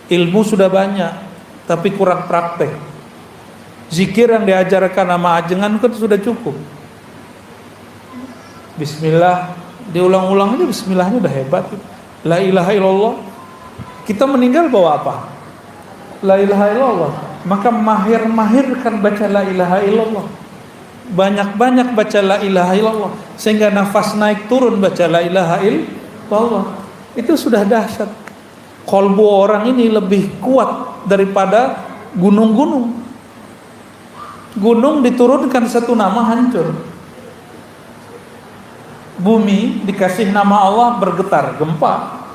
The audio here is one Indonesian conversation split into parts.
Ilmu sudah banyak, tapi kurang praktek. Zikir yang diajarkan sama ajengan kan sudah cukup. Bismillah, diulang-ulang aja bismillahnya udah hebat. La ilaha illallah. Kita meninggal bawa apa? La ilaha illallah. Maka mahir-mahirkan baca la ilaha illallah. Banyak-banyak baca la ilaha illallah, sehingga nafas naik turun baca la ilaha illallah. Itu sudah dahsyat. Qalbu orang ini lebih kuat daripada gunung-gunung. Gunung diturunkan satu nama hancur. Bumi dikasih nama Allah bergetar, gempa.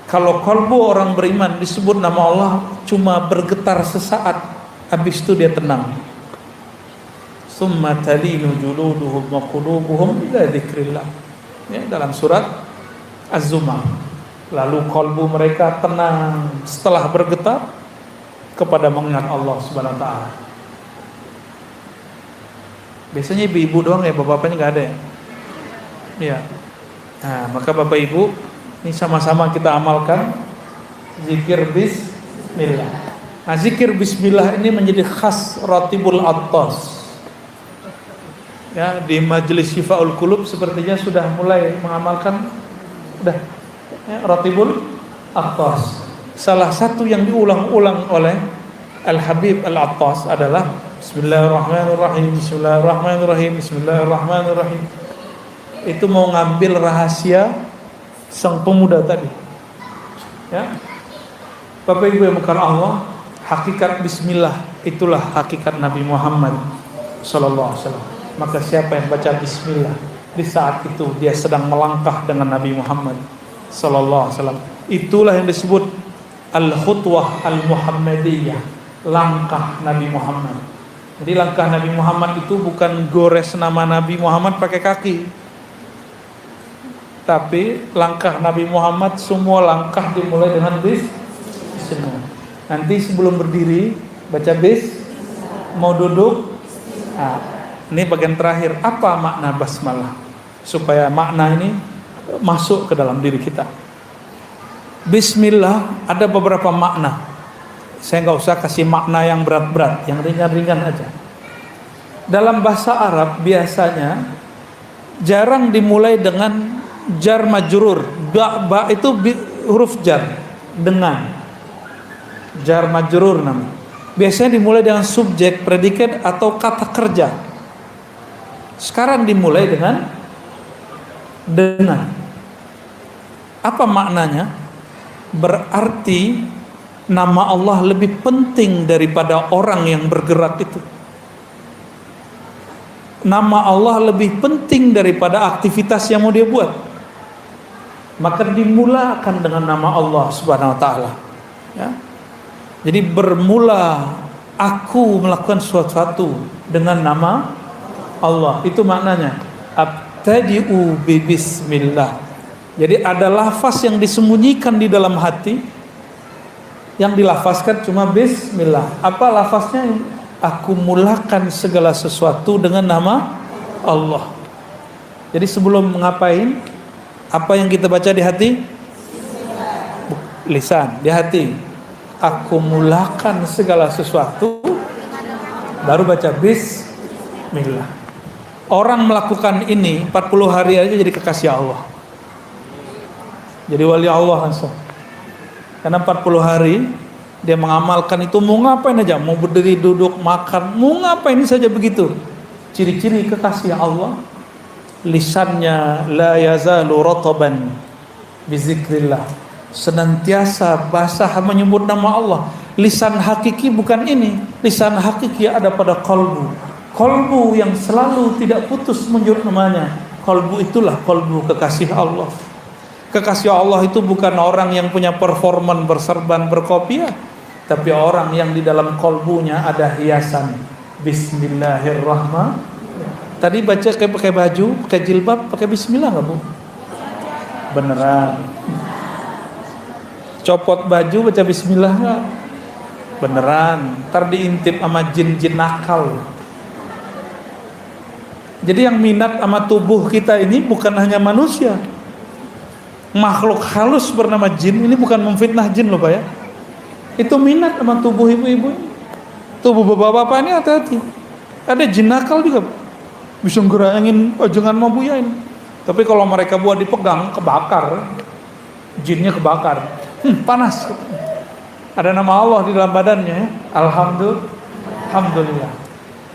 Kalau qalbu orang beriman disebut nama Allah cuma bergetar sesaat, habis itu dia tenang. Summa talinu juluduhum wa qulubuhum ila dzikrillah. Ya, dalam surat Az-Zumar. Lalu qalbu mereka tenang setelah bergetar kepada mengingat Allah Subhanahu wa taala. Biasanya ibu-ibu doang ya, bapak-bapaknya nggak ada ya? Iya. Nah, maka bapak ibu ini sama-sama kita amalkan zikir bismillah. Nah, zikir bismillah ini menjadi khas Ratibul Attas. Ya, di majelis Syifaul Qulub sepertinya sudah mulai mengamalkan ya, Ratibul Attas. Salah satu yang diulang-ulang oleh Al-Habib Al-Attas adalah Bismillahirrahmanirrahim, Bismillahirrahmanirrahim, Bismillahirrahmanirrahim. Itu mau ngambil rahasia sang pemuda tadi. Ya. Bapak Ibu yang bukan Allah, hakikat bismillah itulah hakikat Nabi Muhammad sallallahu alaihi wasallam. Maka siapa yang baca bismillah di saat itu dia sedang melangkah dengan Nabi Muhammad sallallahu alaihi wasallam. Itulah yang disebut al-khutwah al-muhammadiyah, langkah Nabi Muhammad. Jadi langkah Nabi Muhammad itu bukan gores nama Nabi Muhammad pakai kaki, tapi langkah Nabi Muhammad semua langkah dimulai dengan bismillah. Nanti sebelum berdiri baca bis, mau duduk. Nah, ini bagian terakhir, apa makna basmalah supaya makna ini masuk ke dalam diri kita. Bismillah ada beberapa makna. Saya nggak usah kasih makna yang berat-berat, yang ringan-ringan aja. Dalam bahasa Arab biasanya jarang dimulai dengan jar majrur. Ba itu huruf jar, dengan jar majrur namanya. Biasanya dimulai dengan subjek, predikat atau kata kerja. Sekarang dimulai dengan. Apa maknanya? Berarti nama Allah lebih penting daripada orang yang bergerak itu. Nama Allah lebih penting daripada aktivitas yang mau dia buat. Maka dimulakan dengan nama Allah Subhanahu wa taala. Ya. Jadi bermula aku melakukan sesuatu dengan nama Allah. Itu maknanya. Abtadi'u bi bismillah. Jadi ada lafaz yang disembunyikan di dalam hati, yang dilafazkan cuma bismillah. Apa lafaznya? Aku mulakan segala sesuatu dengan nama Allah. Jadi sebelum ngapain, apa yang kita baca di hati? Lisan, di hati. Aku mulakan segala sesuatu, baru baca bismillah. Orang melakukan ini 40 hari aja jadi kekasih Allah. Jadi wali Allah langsung. Karena 40 hari dia mengamalkan itu, mau ngapain aja, mau berdiri, duduk, makan, mau ngapain saja begitu. Ciri-ciri kekasih Allah, lisannya la yazalu rataban bizikrillah, senantiasa basah menyebut nama Allah. Lisan hakiki bukan ini, lisan hakiki ada pada qalbu. Qalbu yang selalu tidak putus menyebut namanya. Qalbu itulah qalbu kekasih Allah. Kekasih Allah itu bukan orang yang punya performan berserban berkopiah, tapi orang yang di dalam kolbunya ada hiasan. Bismillahirrahmanirrahim. Tadi baca kayak pakai baju, pakai jilbab, pakai bismillah nggak Bu? Beneran. Copot baju baca bismillah nggak? Beneran. Ntar diintip sama jin-jin nakal. Jadi yang minat sama tubuh kita ini bukan hanya manusia, makhluk halus bernama jin ini bukan memfitnah jin loh Pak ya. Itu minat sama tubuh ibu-ibu. Tubuh bapak-bapak ini hati-hati. Ada jin nakal juga, bisa ngerayangin jangan mau buyain. Tapi kalau mereka buat dipegang, kebakar. Jinnya kebakar. Panas. Ada nama Allah di dalam badannya ya. Alhamdulillah.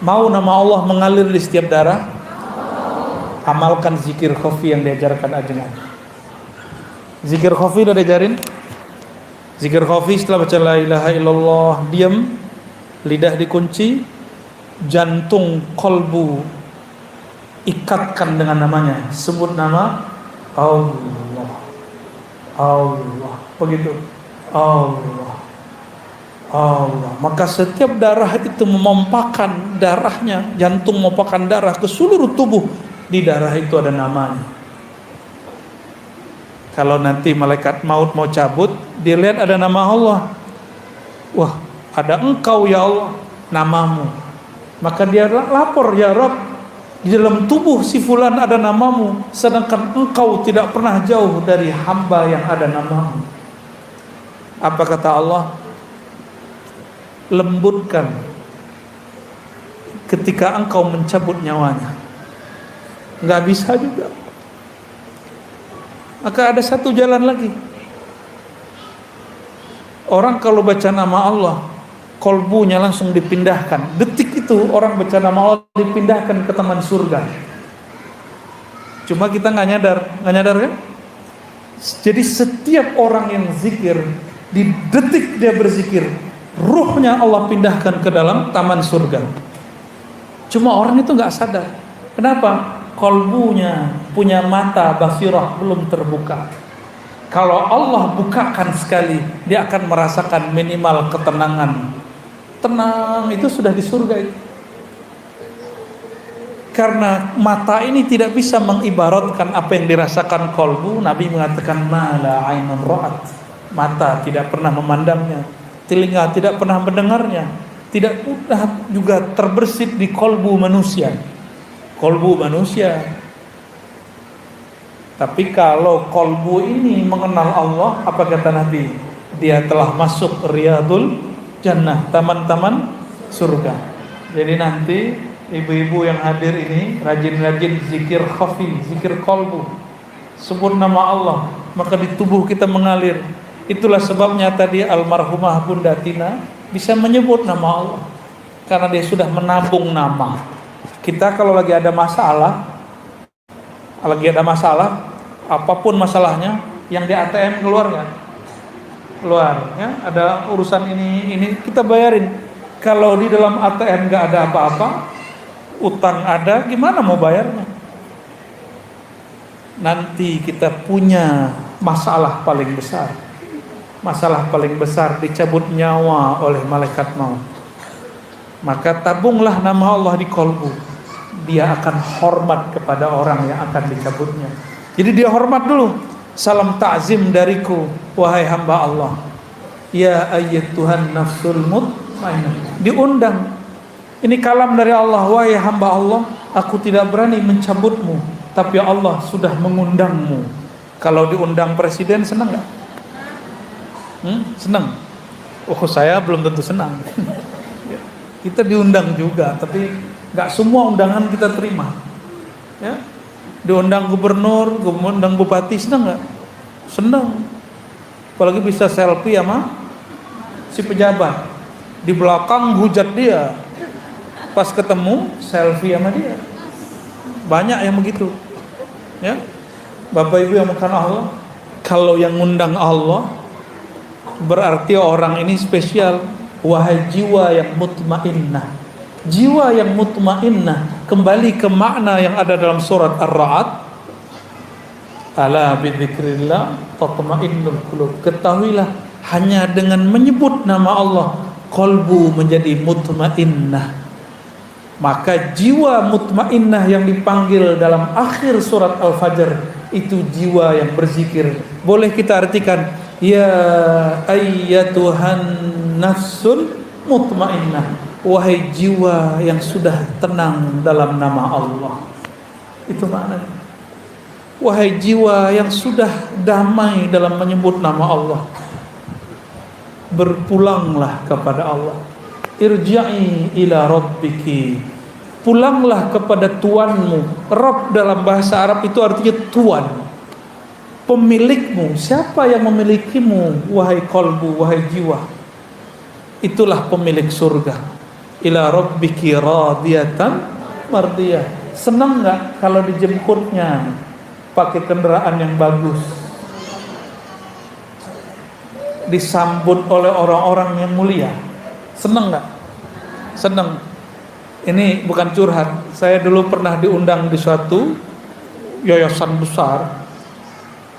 Mau nama Allah mengalir di setiap darah? Amalkan zikir khafi yang diajarkan ajengan. Zikir khafi udah diajarin? Zikir khafi setelah baca la ilaha illallah, diam, lidah dikunci, jantung kolbu ikatkan dengan namanya. Sebut nama Allah. Allah. Begitu. Allah. Maka setiap darah itu memompahkan darahnya, jantung memompahkan darah ke seluruh tubuh. Di darah itu ada namanya. Kalau nanti malaikat maut mau cabut, dia lihat ada nama Allah. Wah, ada engkau ya Allah, namamu. Maka dia lapor, ya Rabb, di dalam tubuh si fulan ada namamu, sedangkan engkau tidak pernah jauh dari hamba yang ada namamu. Apa kata Allah? Lembutkan ketika engkau mencabut nyawanya. Nggak bisa juga. Maka ada satu jalan lagi. Orang kalau baca nama Allah, kolbunya langsung dipindahkan. Detik itu orang baca nama Allah dipindahkan ke taman surga. Cuma kita nggak nyadar kan? Jadi setiap orang yang zikir, di detik dia berzikir, ruhnya Allah pindahkan ke dalam taman surga. Cuma orang itu nggak sadar. Kenapa? Kolbunya punya mata basirah belum terbuka. Kalau Allah bukakan sekali, dia akan merasakan minimal ketenangan. Tenang itu sudah di surga itu. Karena mata ini tidak bisa mengibaratkan apa yang dirasakan kolbu. Nabi mengatakan mala ainun ra'at. Mata tidak pernah memandangnya, telinga tidak pernah mendengarnya, tidak pernah juga terbersit di kolbu manusia. Tapi kalau kolbu ini mengenal Allah, apa kata Nabi? Dia telah masuk riyadul jannah, taman-taman surga. Jadi nanti ibu-ibu yang hadir ini rajin-rajin zikir khafi, zikir kolbu, sebut nama Allah, maka di tubuh kita mengalir. Itulah sebabnya tadi almarhumah Bunda Tina bisa menyebut nama Allah, karena dia sudah menabung nama. Kita kalau lagi ada masalah, apapun masalahnya, yang di ATM keluar nggak? Keluar, ya. Ada urusan ini kita bayarin. Kalau di dalam ATM nggak ada apa-apa, utang ada, gimana mau bayarnya? Nanti kita punya masalah paling besar. Masalah paling besar dicabut nyawa oleh malaikat maut. Maka tabunglah nama Allah di kolbu. Dia akan hormat kepada orang yang akan dicabutnya. Jadi dia hormat dulu. Salam ta'zim dariku, wahai hamba Allah. Ya ayyatuhan nafsul mutmainnah. Diundang. Ini kalam dari Allah, wahai hamba Allah, aku tidak berani mencabutmu, tapi Allah sudah mengundangmu. Kalau diundang presiden senang nggak? Senang. Oh, saya belum tentu senang. Kita diundang juga, tapi nggak semua undangan kita terima. Ya, diundang gubernur, diundang bupati, senang nggak? Senang. Apalagi bisa selfie sama si pejabat. Di belakang hujat dia, pas ketemu selfie sama dia. Banyak yang begitu. Ya, Bapak Ibu yang makan Allah, kalau yang ngundang Allah berarti orang ini spesial. Wahai jiwa yang mutmainnah, jiwa yang mutmainnah, kembali ke makna yang ada dalam surat Ar-Ra'd. Ala bidzikrillah tatma'innul qulub. Ketahuilah, hanya dengan menyebut nama Allah, qalbu menjadi mutmainnah. Maka jiwa mutmainnah yang dipanggil dalam akhir surat Al-Fajr itu jiwa yang berzikir. Boleh kita artikan, ya ayyatuhan nafsul mutmainnah, wahai jiwa yang sudah tenang dalam nama Allah. Itu maknanya. Wahai jiwa yang sudah damai dalam menyebut nama Allah, berpulanglah kepada Allah. Irja'i ila rabbiki, pulanglah kepada Tuanmu. Rabb dalam bahasa Arab itu artinya Tuan, pemilikmu. Siapa yang memilikimu, wahai kolbu, wahai jiwa? Itulah pemilik surga. Ila rabbiki radiyatan mardiyah. Senang gak kalau dijemputnya pakai kendaraan yang bagus, disambut oleh orang-orang yang mulia? Senang gak? Senang. Ini bukan curhat. Saya dulu pernah diundang di suatu yayasan besar,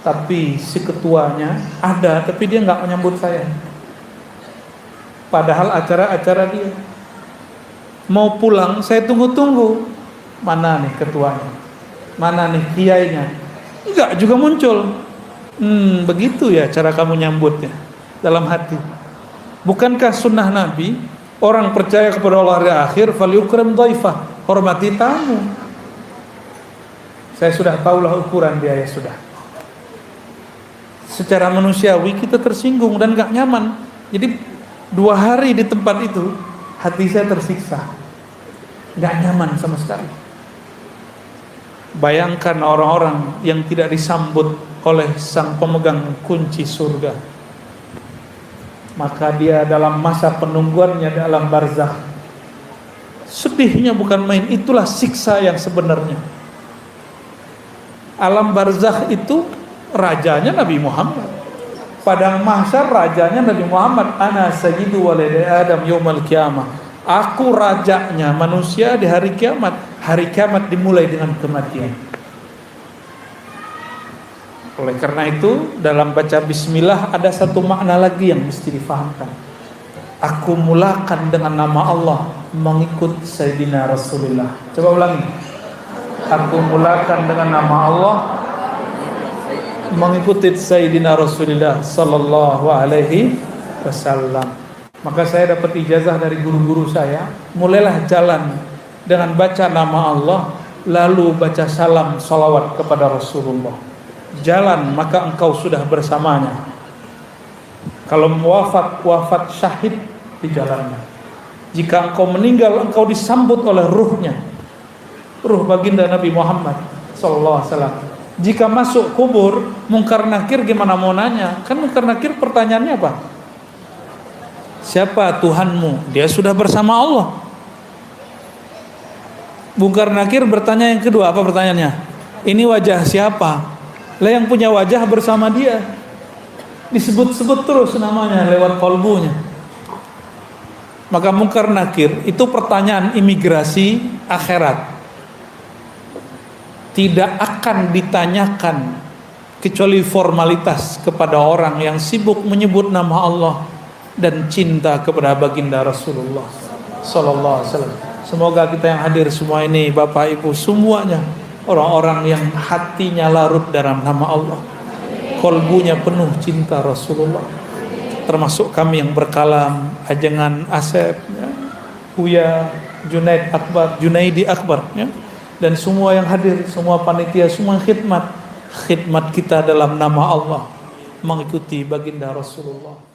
tapi si ketuanya ada, tapi dia gak menyambut saya. Padahal acara-acara dia. Mau pulang, saya tunggu-tunggu. Mana nih ketuanya? Mana nih kiainya? Enggak juga muncul. Begitu ya cara kamu nyambutnya dalam hati. Bukankah sunnah Nabi, orang percaya kepada Allah hari akhir, falyukram dhaifah, hormati tamu. Saya sudah tahulah ukuran dia, ya sudah. Secara manusiawi kita tersinggung dan gak nyaman. Jadi 2 hari di tempat itu hati saya tersiksa, gak nyaman sama sekali. Bayangkan orang-orang yang tidak disambut oleh sang pemegang kunci surga, maka dia dalam masa penungguannya dalam barzakh, sedihnya bukan main. Itulah siksa yang sebenarnya. Alam barzakh itu rajanya Nabi Muhammad, padang mahsyar rajanya Nabi Muhammad. Ana sayyidu waladi Adam yaumal qiyamah. Aku rajanya manusia di hari kiamat. Hari kiamat dimulai dengan kematian. Oleh karena itu, dalam baca bismillah ada satu makna lagi yang mesti difahamkan. Aku mulakan dengan nama Allah, mengikut Sayyidina Rasulullah. Coba ulangi. Aku mulakan dengan nama Allah, mengikuti Sayyidina Rasulullah sallallahu alaihi wasallam. Maka saya dapat ijazah dari guru-guru saya, mulailah jalan dengan baca nama Allah, lalu baca salam salawat kepada Rasulullah. Jalan maka engkau sudah bersamanya. Kalau wafat syahid di jalannya. Jika engkau meninggal, engkau disambut oleh ruhnya, ruh baginda Nabi Muhammad sallallahu alaihi wasallam. Jika masuk kubur, Munkar Nakir gimana mau nanya? Kan Munkar Nakir pertanyaannya apa? Siapa Tuhanmu? Dia sudah bersama Allah. Munkar Nakir bertanya yang kedua, apa pertanyaannya? Ini wajah siapa? Lah yang punya wajah bersama dia. Disebut-sebut terus namanya lewat kolbunya. Maka Munkar Nakir itu pertanyaan imigrasi akhirat. Tidak akan ditanyakan kecuali formalitas kepada orang yang sibuk menyebut nama Allah dan cinta kepada baginda Rasulullah sallallahu alaihi wasallam. Semoga kita yang hadir semua ini, Bapak Ibu semuanya, orang-orang yang hatinya larut dalam nama Allah, kolbunya penuh cinta Rasulullah. Termasuk kami yang berkalam, Ajengan Asep, ya, Buya Junaid Akbar, Junaidi Akbar, ya, dan semua yang hadir, semua panitia, semua khidmat kita dalam nama Allah, mengikuti baginda Rasulullah.